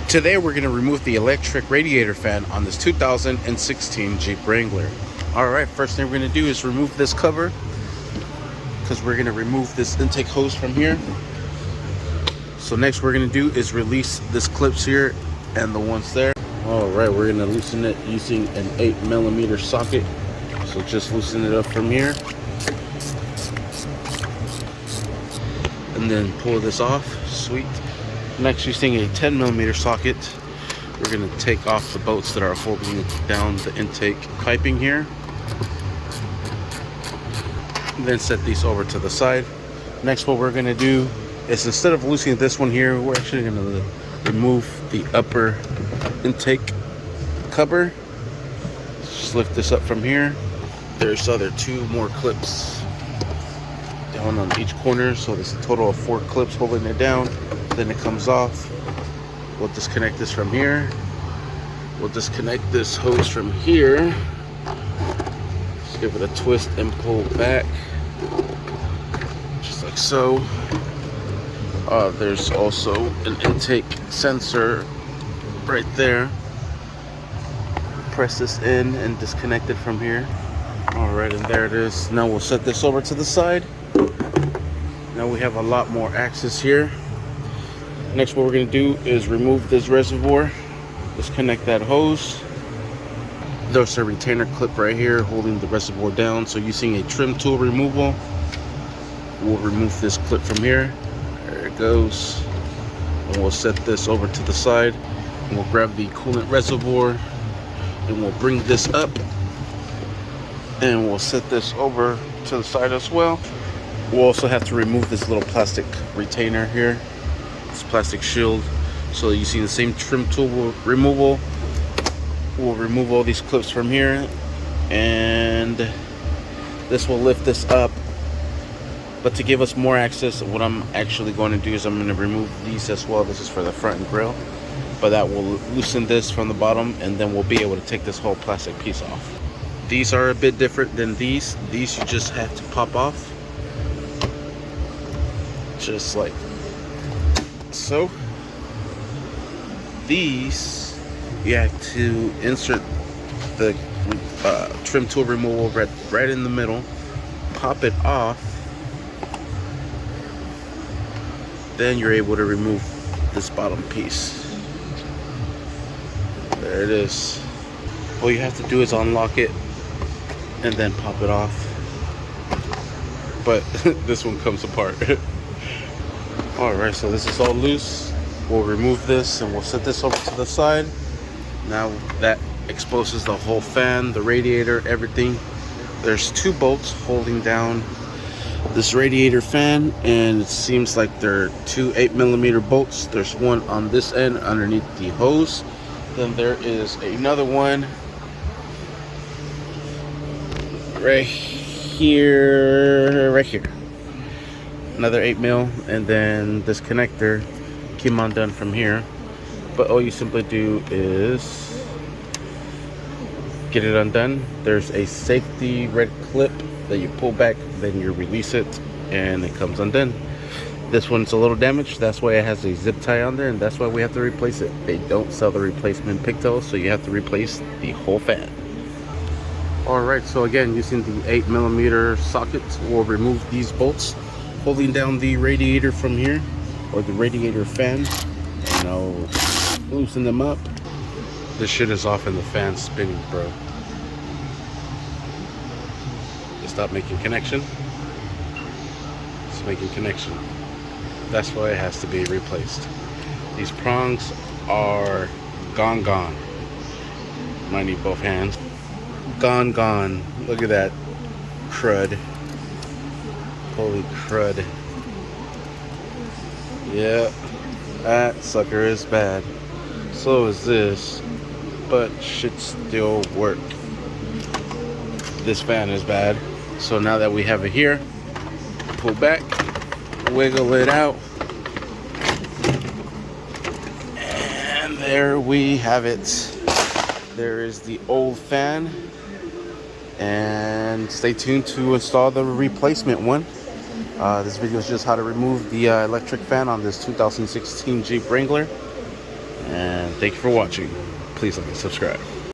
Today we're going to remove the electric radiator fan on this 2016 Jeep Wrangler. Alright, first thing we're going to do is remove this cover, because we're going to remove this intake hose from here. So next we're going to do is release this clips here and the ones there. Alright, we're going to loosen it using an 8mm socket. So just loosen it up from here. And then pull this off. Sweet. Next, using a 10mm socket, we're going to take off the bolts that are holding down the intake piping here. Then set these over to the side. Next, what we're going to do is, instead of loosening this one here, we're actually going to remove the upper intake cover. Just lift this up from here. There's other 2 more clips down on each corner, so there's a total of 4 clips holding it down. Then it comes off. We'll disconnect this from here. We'll disconnect this hose from here. Just give it a twist and pull back, just like so. There's also an intake sensor right there. Press this in and disconnect it from here. Alright, and there it is. Now we'll set this over to the side. Now we have a lot more access here. Next, what we're going to do is remove this reservoir. Disconnect that hose. There's a retainer clip right here holding the reservoir down. So using a trim tool removal, we'll remove this clip from here. There it goes. And we'll set this over to the side. And we'll grab the coolant reservoir and we'll bring this up. And we'll set this over to the side as well. We'll also have to remove this little plastic retainer here. Plastic shield. So you see the same trim tool removal. We'll remove all these clips from here, and this will lift this up. But to give us more access, what I'm actually going to do is I'm going to remove these as well. This is for the front and grill, but that will loosen this from the bottom, and then we'll be able to take this whole plastic piece off. These are a bit different than these. These you just have to pop off, just like so. These you have to insert the trim tool removal right in the middle, pop it off, then you're able to remove this bottom piece. There it is. All you have to do is unlock it and then pop it off, but this one comes apart. Alright, so this is all loose. We'll remove this and we'll set this over to the side. Now that exposes the whole fan, the radiator, everything. There's 2 bolts holding down this radiator fan, and it seems like they're 2 8mm bolts. There's one on this end underneath the hose. Then there is another one right here, another 8mm, and then this connector came undone from here. But all you simply do is get it undone. There's a safety red clip that you pull back, then you release it and it comes undone. This one's a little damaged, that's why it has a zip tie on there, and that's why we have to replace it. They don't sell the replacement pigtails, so you have to replace the whole fan. Alright, so again, using the 8mm socket, we'll remove these bolts holding down the radiator from here, or the radiator fan, and I'll loosen them up. This shit is off and the fan's spinning, bro. It stopped making connection. It's making connection. That's why it has to be replaced. These prongs are gone. Might need both hands. Gone. Look at that crud. Holy crud. Yeah, that sucker is bad. So is this, but should still work. This fan is bad. So now that we have it here, pull back, wiggle it out, and there we have it. There is the old fan, and stay tuned to install the replacement one. This video is just how to remove the electric fan on this 2016 Jeep Wrangler. And thank you for watching. Please like and subscribe.